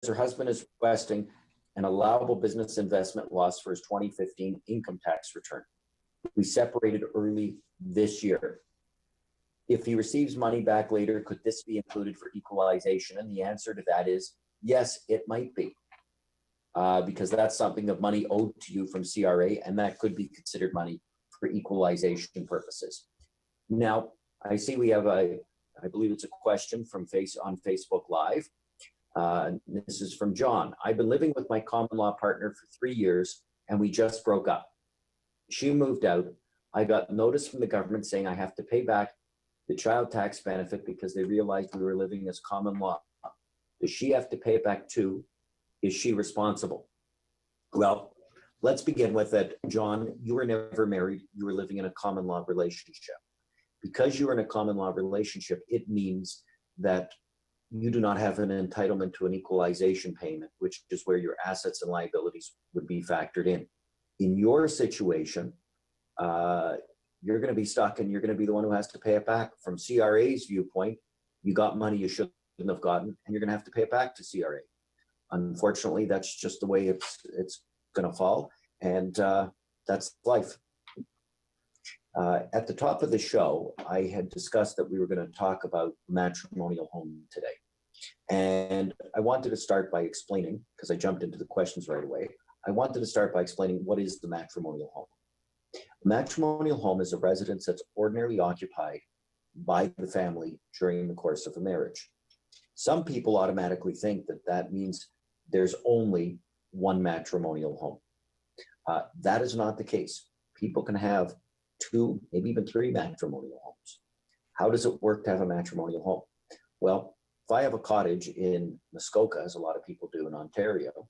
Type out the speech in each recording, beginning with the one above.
her husband is requesting an allowable business investment loss for his 2015 income tax return. We separated early this year. If he receives money back later, could this be included for equalization? And the answer to that is yes, it might be, because that's something of money owed to you from CRA, and that could be considered money for equalization purposes. Now, I see we have I believe it's a question from on Facebook Live. This is from John. I've been living with my common law partner for 3 years, and we just broke up. She moved out. I got notice from the government saying I have to pay back the child tax benefit because they realized we were living as common law. Does she have to pay it back too? Is she responsible? Well, let's begin with it. John, you were never married. You were living in a common law relationship. Because you were in a common law relationship, it means that you do not have an entitlement to an equalization payment, which is where your assets and liabilities would be factored in. In your situation, you're going to be stuck and you're going to be the one who has to pay it back. From CRA's viewpoint, you got money you shouldn't have gotten, and you're going to have to pay it back to CRA. Unfortunately, that's just the way it's going to fall, and that's life. At the top of the show, I had discussed that we were going to talk about matrimonial home today. And I wanted to start by explaining, because I jumped into the questions right away, I wanted to start by explaining what is the matrimonial home. A matrimonial home is a residence that's ordinarily occupied by the family during the course of a marriage. Some people automatically think that that means there's only one matrimonial home. That is not the case. People can have 2, maybe even 3 matrimonial homes. How does it work to have a matrimonial home? Well, if I have a cottage in Muskoka, as a lot of people do in Ontario,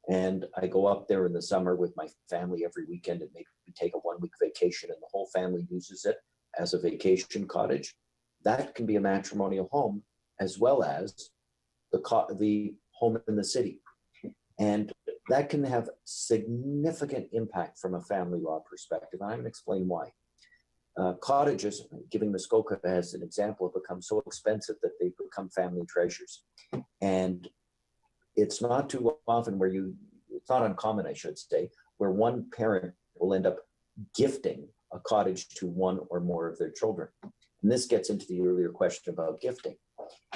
and I go up there in the summer with my family every weekend and maybe take a 1-week vacation and the whole family uses it as a vacation cottage, that can be a matrimonial home as well as the home in the city. And that can have significant impact from a family law perspective. And I'm going to explain why. Cottages, giving Muskoka as an example, have become so expensive that they've become family treasures. And it's not too often it's not uncommon, I should say, where one parent will end up gifting a cottage to one or more of their children. And this gets into the earlier question about gifting,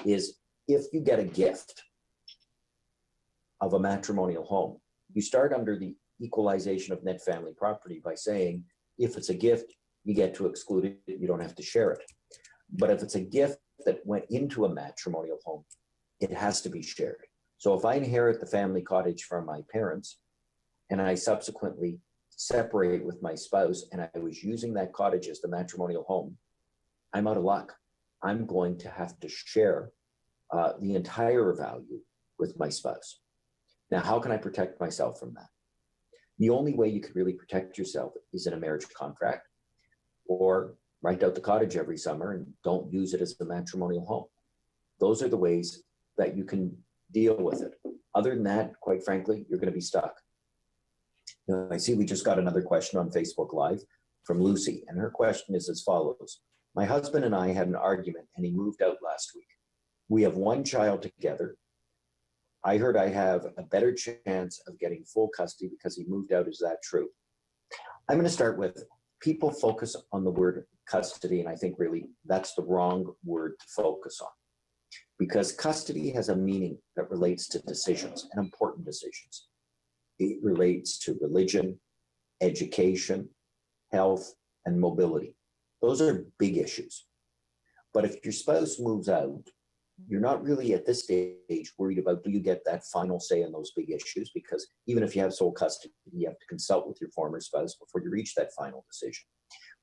is if you get a gift of a matrimonial home, you start under the equalization of net family property by saying, if it's a gift, you get to exclude it, you don't have to share it. But if it's a gift that went into a matrimonial home, it has to be shared. So if I inherit the family cottage from my parents and I subsequently separate with my spouse and I was using that cottage as the matrimonial home, I'm out of luck. I'm going to have to share the entire value with my spouse. Now, how can I protect myself from that? The only way you could really protect yourself is in a marriage contract, or rent out the cottage every summer and don't use it as a matrimonial home. Those are the ways that you can deal with it. Other than that, quite frankly, you're going to be stuck. Now, I see we just got another question on Facebook Live from Lucy, and her question is as follows. My husband and I had an argument and he moved out last week. We have 1 child together. I heard I have a better chance of getting full custody because he moved out. Is that true? I'm going to start with, people focus on the word custody, and I think really that's the wrong word to focus on, because custody has a meaning that relates to decisions, and important decisions. It relates to religion, education, health, and mobility. Those are big issues. But if your spouse moves out, you're not really at this stage worried about, do you get that final say on those big issues? Because even if you have sole custody, you have to consult with your former spouse before you reach that final decision.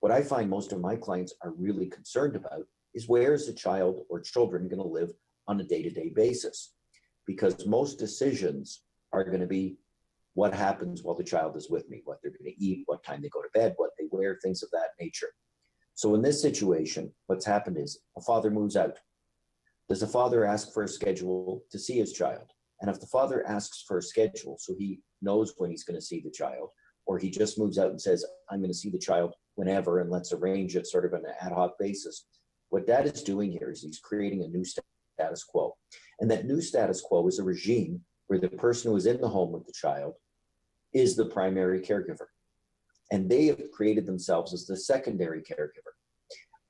What I find most of my clients are really concerned about is, where is the child or children going to live on a day-to-day basis? Because most decisions are going to be what happens while the child is with me, what they're going to eat, what time they go to bed, what they wear, things of that nature. So in this situation, what's happened is a father moves out. Does the father ask for a schedule to see his child? And if the father asks for a schedule so he knows when he's going to see the child, or he just moves out and says, I'm going to see the child whenever and let's arrange it sort of on an ad hoc basis, what dad is doing here is he's creating a new status quo. And that new status quo is a regime where the person who is in the home with the child is the primary caregiver. And they have created themselves as the secondary caregiver.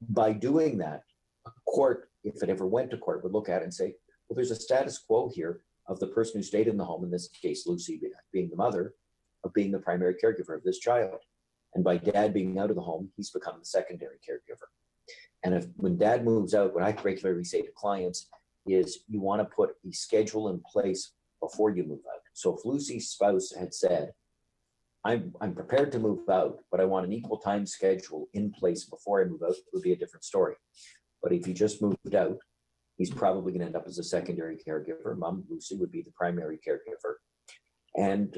By doing that, a court, if it ever went to court, would look at it and say, well, there's a status quo here of the person who stayed in the home, in this case, Lucy being the mother, of being the primary caregiver of this child. And by dad being out of the home, he's become the secondary caregiver. And when dad moves out, what I regularly say to clients is you want to put a schedule in place before you move out. So if Lucy's spouse had said, I'm prepared to move out, but I want an equal time schedule in place before I move out, it would be a different story. But if he just moved out, he's probably going to end up as a secondary caregiver. Mom, Lucy, would be the primary caregiver. And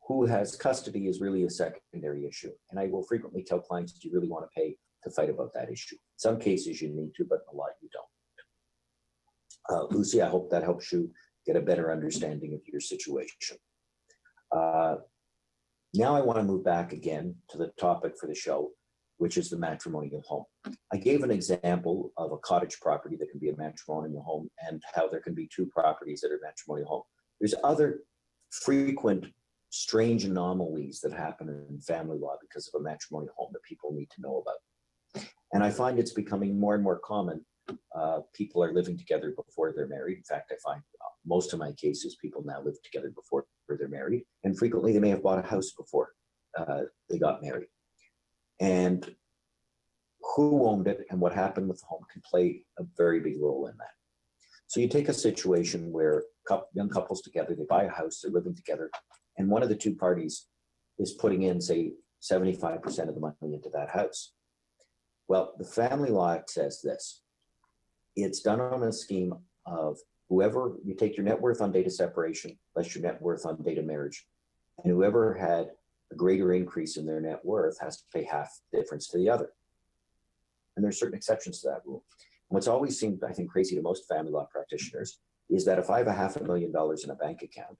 who has custody is really a secondary issue. And I will frequently tell clients, do you really want to pay to fight about that issue? In some cases you need to, but a lot you don't. Lucy, I hope that helps you get a better understanding of your situation. Now I want to move back again to the topic for the show, which is the matrimonial home. I gave an example of a cottage property that can be a matrimonial home and how there can be two properties that are matrimonial home. There's other frequent strange anomalies that happen in family law because of a matrimonial home that people need to know about. And I find it's becoming more and more common. People are living together before they're married. In fact, I find most of my cases, people now live together before they're married. And frequently they may have bought a house before they got married. And who owned it and what happened with the home can play a very big role in that. So you take a situation where young couples together, they buy a house, they're living together, and one of the two parties is putting in, say, 75% of the money into that house. Well, the family law act says this. It's done on a scheme of whoever, you take your net worth on date of separation, less your net worth on date of marriage, and whoever had a greater increase in their net worth has to pay half the difference to the other. And there's certain exceptions to that rule. And what's always seemed, I think, crazy to most family law practitioners is that if I have $500,000 in a bank account,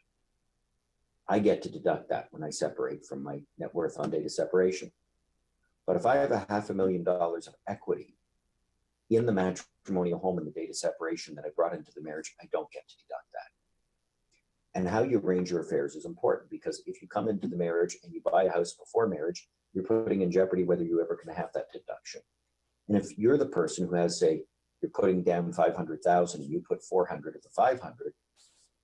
I get to deduct that when I separate from my net worth on date of separation. But if I have $500,000 of equity in the matrimonial home in the date of separation that I brought into the marriage, I don't get to deduct that. And how you arrange your affairs is important, because if you come into the marriage and you buy a house before marriage, you're putting in jeopardy whether you're ever going to have that deduction. And if you're the person who has, say, you're putting down 500,000 and you put 400 of the 500,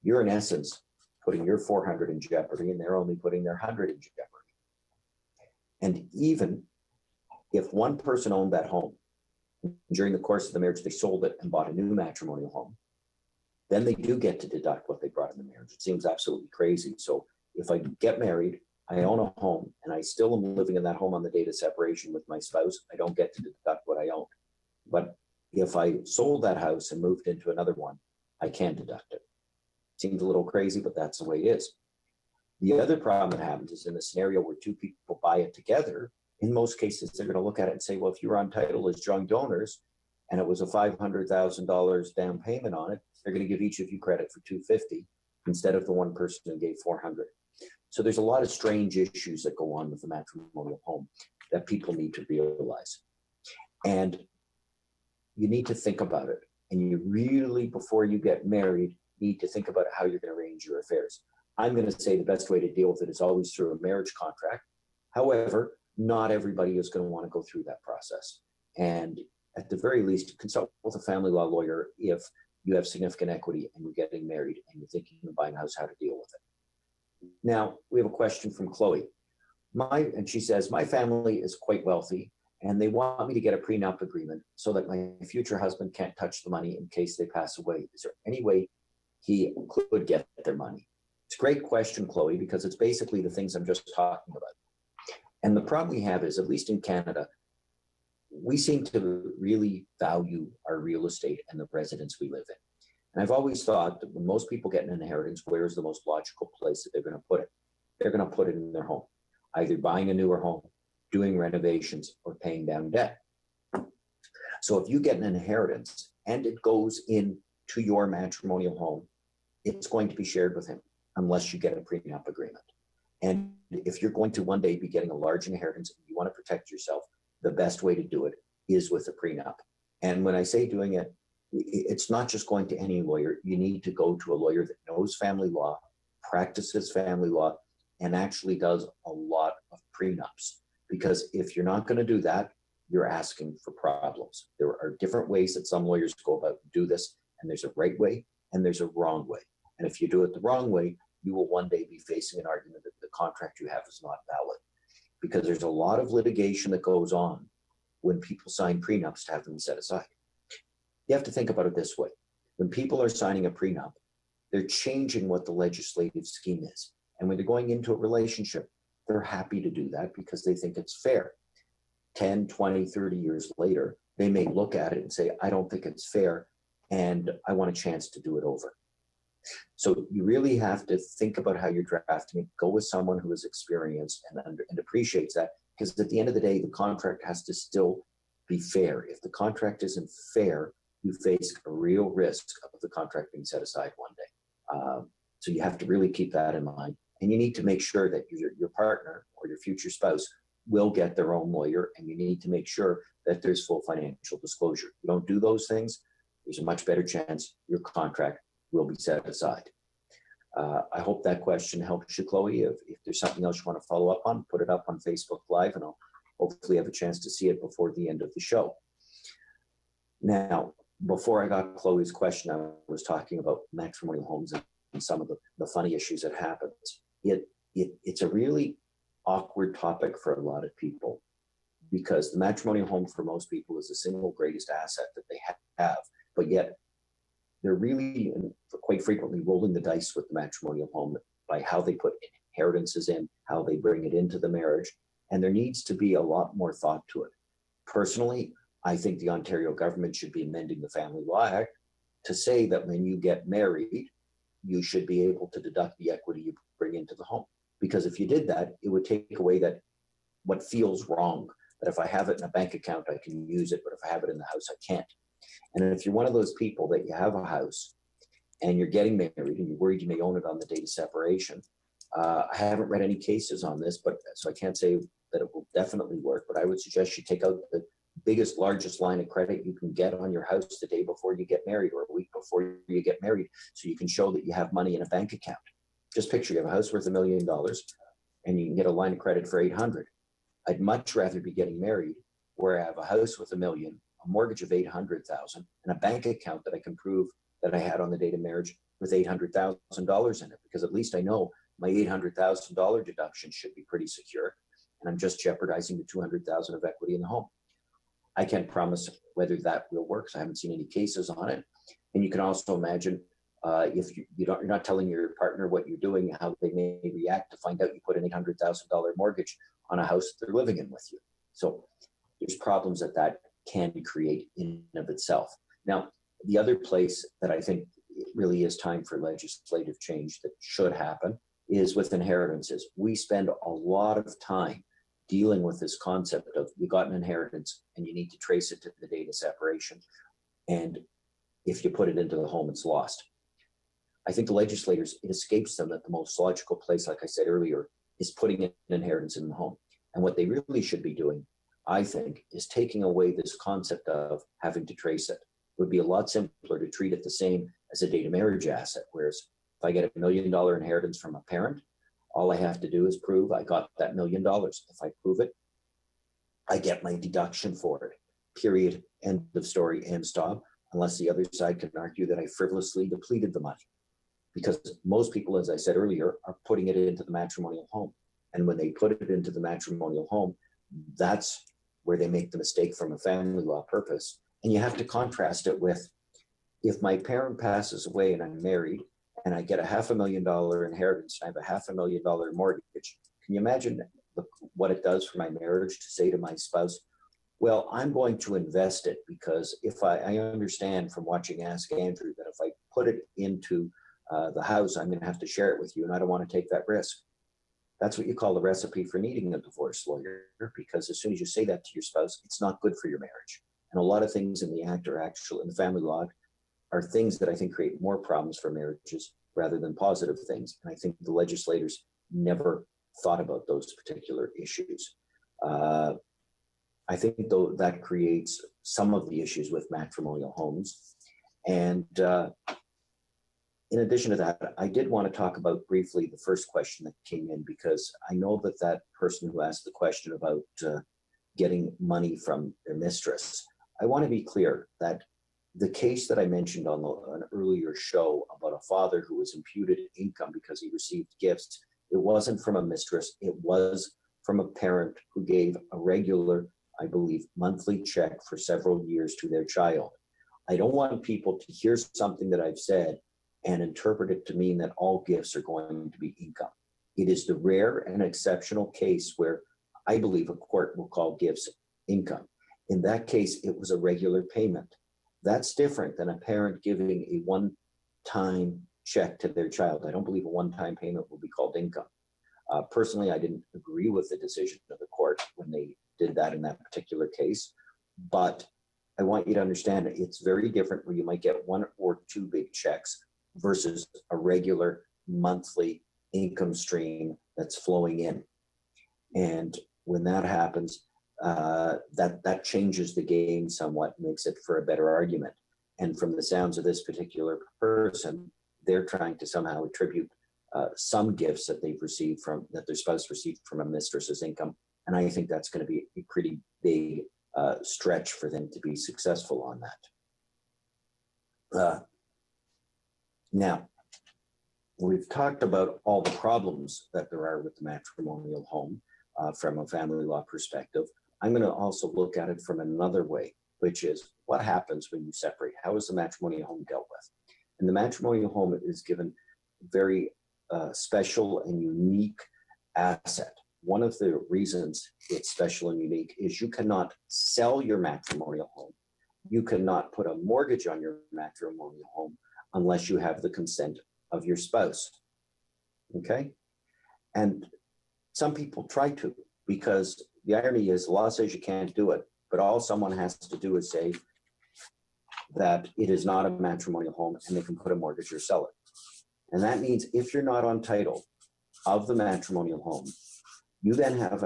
you're in essence putting your 400 in jeopardy, and they're only putting their 100 in jeopardy. And even if one person owned that home, during the course of the marriage, they sold it and bought a new matrimonial home, then they do get to deduct what they brought in the marriage. It seems absolutely crazy. So if I get married, I own a home, and I still am living in that home on the date of separation with my spouse, I don't get to deduct what I own. But if I sold that house and moved into another one, I can deduct it. Seems a little crazy, but that's the way it is. The other problem that happens is in a scenario where two people buy it together, in most cases, they're going to look at it and say, well, if you were on title as joint donors and it was a $500,000 down payment on it, they're going to give each of you credit for $250 instead of the one person who gave $400. So there's a lot of strange issues that go on with the matrimonial home that people need to realize. And you need to think about it. And you really, before you get married, need to think about how you're going to arrange your affairs. I'm going to say the best way to deal with it is always through a marriage contract. However, not everybody is going to want to go through that process. And at the very least, consult with a family law lawyer if you have significant equity and you're getting married and you're thinking of buying a house, how to deal with it. Now, we have a question from Chloe. And she says, my family is quite wealthy and they want me to get a prenup agreement so that my future husband can't touch the money in case they pass away. Is there any way he could get their money? It's a great question, Chloe, because it's basically the things I'm just talking about. And the problem we have is, at least in Canada, we seem to really value our real estate and the residence we live in. And I've always thought that when most people get an inheritance, where's the most logical place that they're going to put it? They're going to put it in their home, either buying a newer home, doing renovations, or paying down debt. So if you get an inheritance and it goes into your matrimonial home, it's going to be shared with him unless you get a prenup agreement. And if you're going to one day be getting a large inheritance and you want to protect yourself, the best way to do it is with a prenup. And when I say doing it, it's not just going to any lawyer. You need to go to a lawyer that knows family law practices family law and actually does a lot of prenups. Because if you're not going to do that, you're asking for problems. There are different ways that some lawyers go about do this, and there's a right way and there's a wrong way. And if you do it the wrong way, you will one day be facing an argument that the contract you have is not valid. Because there's a lot of litigation that goes on when people sign prenups to have them set aside. You have to think about it this way. When people are signing a prenup, they're changing what the legislative scheme is. And when they're going into a relationship, they're happy to do that because they think it's fair. 10, 20, 30 years later, they may look at it and say, I don't think it's fair, and I want a chance to do it over. So you really have to think about how you're drafting it, go with someone who is experienced and appreciates that, because at the end of the day, the contract has to still be fair. If the contract isn't fair, you face a real risk of the contract being set aside one day. So you have to really keep that in mind. And you need to make sure that your partner or your future spouse will get their own lawyer, and you need to make sure that there's full financial disclosure. If you don't do those things, there's a much better chance your contract will be set aside. I hope that question helps you, Chloe. If there's something else you want to follow up on, put it up on Facebook Live, and I'll hopefully have a chance to see it before the end of the show. Now, before I got Chloe's question, I was talking about matrimonial homes and some of the funny issues that happens. It's a really awkward topic for a lot of people, because the matrimonial home for most people is the single greatest asset that they have, but yet they're really quite frequently rolling the dice with the matrimonial home by how they put inheritances in, how they bring it into the marriage, and there needs to be a lot more thought to it. Personally, I think the Ontario government should be amending the Family Law Act to say that when you get married, you should be able to deduct the equity you bring into the home. Because if you did that, it would take away that what feels wrong, that if I have it in a bank account, I can use it, but if I have it in the house, I can't. And if you're one of those people that you have a house and you're getting married and you're worried you may own it on the date of separation, I haven't read any cases on this, but so I can't say that it will definitely work, but I would suggest you take out the biggest, largest line of credit you can get on your house the day before you get married or a week before you get married, so you can show that you have money in a bank account. Just picture you have a house worth $1 million and you can get a line of credit for 800. I'd much rather be getting married where I have a house with $1 million, a mortgage of 800,000, and a bank account that I can prove that I had on the date of marriage with $800,000 in it, because at least I know my $800,000 deduction should be pretty secure, and I'm just jeopardizing the $200,000 of equity in the home. I can't promise whether that will work, so I haven't seen any cases on it. And you can also imagine if you're not telling your partner what you're doing, how they may react to find out you put an $800,000 mortgage on a house they're living in with you. So there's problems that can create in and of itself. Now, the other place that I think it really is time for legislative change that should happen is with inheritances. We spend a lot of time dealing with this concept of you got an inheritance and you need to trace it to the date of separation. And if you put it into the home, it's lost. I think the legislators, it escapes them that the most logical place, like I said earlier, is putting an inheritance in the home. And what they really should be doing, I think, is taking away this concept of having to trace it. It would be a lot simpler to treat it the same as a date of marriage asset, whereas if I get $1 million inheritance from a parent, all I have to do is prove I got that $1 million. If I prove it, I get my deduction for it. Period. End of story. End stop. Unless the other side can argue that I frivolously depleted the money. Because most people, as I said earlier, are putting it into the matrimonial home. And when they put it into the matrimonial home, that's where they make the mistake from a family law purpose. And you have to contrast it with, if my parent passes away and I'm married and I get a $500,000 inheritance and I have a $500,000 mortgage, can you imagine what it does for my marriage to say to my spouse, well, I'm going to invest it because if I understand from watching Ask Andrew that if I put it into the house, I'm going to have to share it with you, and I don't want to take that risk. That's what you call the recipe for needing a divorce lawyer, because as soon as you say that to your spouse, it's not good for your marriage. And a lot of things in the act are actually, in the family law, are things that I think create more problems for marriages rather than positive things. And I think the legislators never thought about those particular issues. I think, though, that creates some of the issues with matrimonial homes. And in addition to that, I did want to talk about briefly the first question that came in, because I know that that person who asked the question about getting money from their mistress, I want to be clear that the case that I mentioned on an earlier show about a father who was imputed income because he received gifts, it wasn't from a mistress, it was from a parent who gave a regular, I believe, monthly check for several years to their child. I don't want people to hear something that I've said and interpret it to mean that all gifts are going to be income. It is the rare and exceptional case where I believe a court will call gifts income. In that case, it was a regular payment. That's different than a parent giving a one-time check to their child. I don't believe a one-time payment will be called income. Personally, I didn't agree with the decision of the court when they did that in that particular case, but I want you to understand that it's very different where you might get one or two big checks versus a regular monthly income stream that's flowing in. And when that happens, that changes the game somewhat, makes it for a better argument. And from the sounds of this particular person, they're trying to somehow attribute some gifts that they've received from, that their spouse received from a mistress's income. And I think that's going to be a pretty big stretch for them to be successful on that. Now, we've talked about all the problems that there are with the matrimonial home from a family law perspective. I'm going to also look at it from another way, which is what happens when you separate? How is the matrimonial home dealt with? And the matrimonial home is given very special and unique asset. One of the reasons it's special and unique is you cannot sell your matrimonial home. You cannot put a mortgage on your matrimonial home unless you have the consent of your spouse. Okay? And some people try to, because the irony is the law says you can't do it, but all someone has to do is say that it is not a matrimonial home and they can put a mortgage or sell it. And that means if you're not on title of the matrimonial home, you then have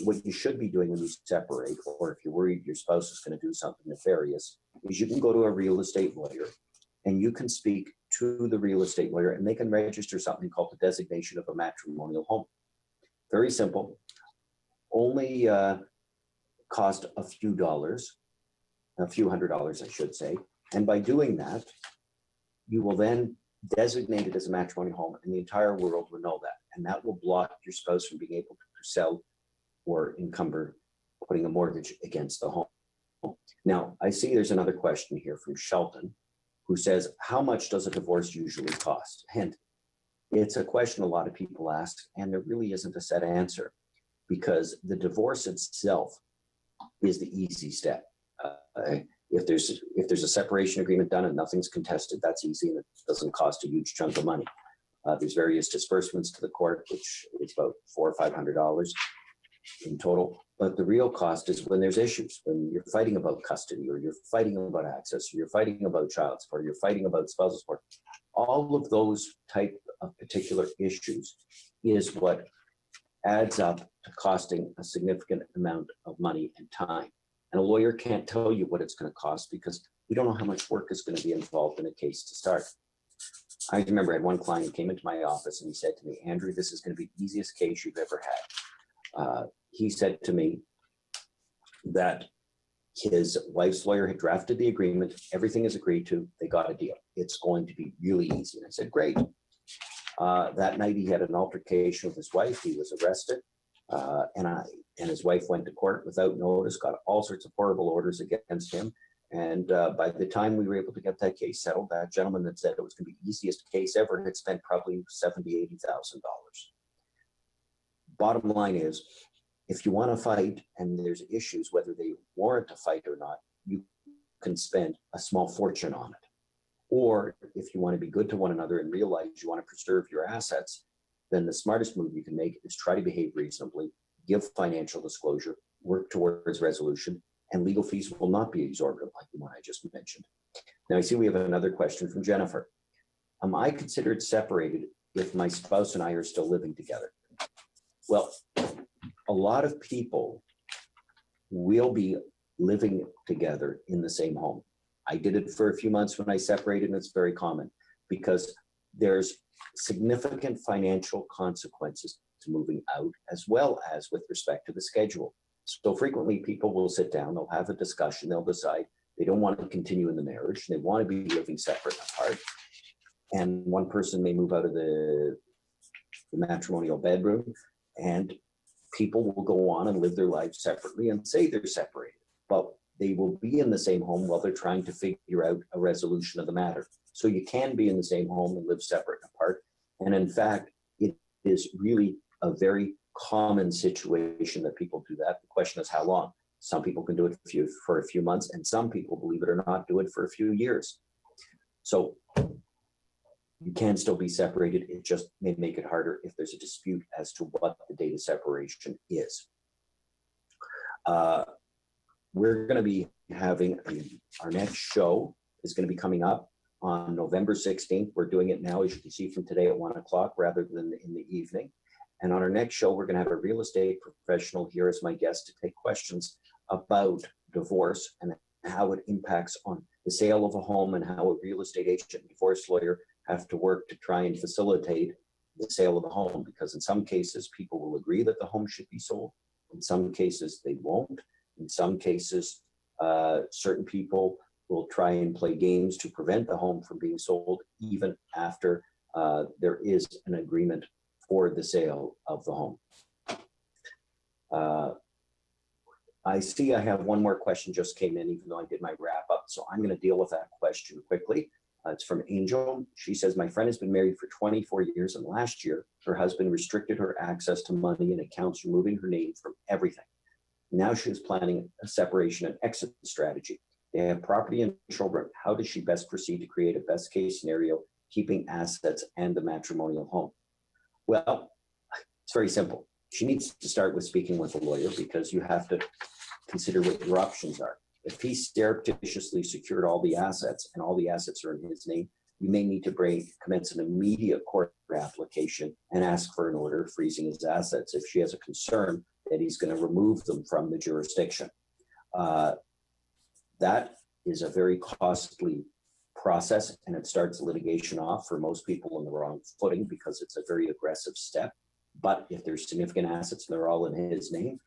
what you should be doing when you separate, or if you're worried your spouse is going to do something nefarious, is you can go to a real estate lawyer and you can speak to the real estate lawyer and they can register something called the designation of a matrimonial home. Very simple, only cost a few dollars, a few $100s, I should say. And by doing that, you will then designate it as a matrimonial home and the entire world will know that. And that will block your spouse from being able to sell or encumber putting a mortgage against the home. Now, I see there's another question here from Shelton, who says, how much does a divorce usually cost? And it's a question a lot of people ask, and there really isn't a set answer, because the divorce itself is the easy step. If there's a separation agreement done and nothing's contested, that's easy and it doesn't cost a huge chunk of money. There's various disbursements to the court, which is about $400 or $500 in total. But the real cost is when there's issues, when you're fighting about custody, or you're fighting about access, or you're fighting about child support, or you're fighting about spousal support. All of those type of particular issues is what adds up to costing a significant amount of money and time. And a lawyer can't tell you what it's going to cost because we don't know how much work is going to be involved in a case to start. I remember I had one client who came into my office and he said to me, Andrew, this is going to be the easiest case you've ever had. He said to me that his wife's lawyer had drafted the agreement, everything is agreed to, they got a deal. It's going to be really easy. And I said, great. That night he had an altercation with his wife. He was arrested, and his wife went to court without notice, got all sorts of horrible orders against him. And by the time we were able to get that case settled, that gentleman that said it was going to be the easiest case ever had spent probably $70,000, $80,000. Bottom line is, if you want to fight and there's issues, whether they warrant a fight or not, you can spend a small fortune on it. Or if you want to be good to one another and realize you want to preserve your assets, then the smartest move you can make is try to behave reasonably, give financial disclosure, work towards resolution, and legal fees will not be exorbitant like the one I just mentioned. Now I see we have another question from Jennifer. Am I considered separated if my spouse and I are still living together? Well, a lot of people will be living together in the same home. I did it for a few months when I separated, and it's very common because there's significant financial consequences to moving out, as well as with respect to the schedule. So frequently people will sit down, they'll have a discussion, they'll decide they don't want to continue in the marriage, they want to be living separate and apart. And one person may move out of the matrimonial bedroom, and people will go on and live their lives separately and say they're separated, but they will be in the same home while they're trying to figure out a resolution of the matter. So you can be in the same home and live separate and apart. And in fact, it is really a very common situation that people do that. The question is how long? Some people can do it for a few months, and some people, believe it or not, do it for a few years. So you can still be separated. It just may make it harder if there's a dispute as to what the date of separation is. We're going to be having our next show is going to be coming up on November 16th. We're doing it now, as you can see, from today at 1 o'clock rather than in the evening. And on our next show, we're going to have a real estate professional here as my guest to take questions about divorce and how it impacts on the sale of a home, and how a real estate agent and divorce lawyer have to work to try and facilitate the sale of the home. Because in some cases, people will agree that the home should be sold. In some cases, they won't. In some cases, certain people will try and play games to prevent the home from being sold, even after there is an agreement for the sale of the home. I see I have one more question just came in, even though I did my wrap up. So I'm going to deal with that question quickly. It's from Angel. She says, my friend has been married for 24 years, and last year, her husband restricted her access to money and accounts, removing her name from everything. Now she is planning a separation and exit strategy. They have property and children. How does she best proceed to create a best case scenario, keeping assets and the matrimonial home? Well, it's very simple. She needs to start with speaking with a lawyer, because you have to consider what your options are. If he surreptitiously secured all the assets and all the assets are in his name, you may need to commence an immediate court application and ask for an order freezing his assets if she has a concern that he's going to remove them from the jurisdiction. That is a very costly process, and it starts litigation off for most people on the wrong footing, because it's a very aggressive step. But if there's significant assets and they're all in his name,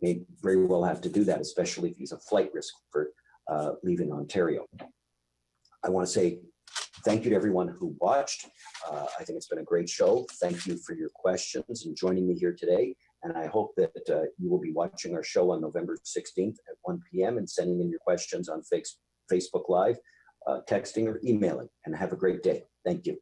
may very well have to do that, especially if he's a flight risk for leaving Ontario. I want to say thank you to everyone who watched. I think it's been a great show. Thank you for your questions and joining me here today. And I hope that you will be watching our show on November 16th at 1 p.m. and sending in your questions on Facebook Live, texting or emailing. And have a great day. Thank you.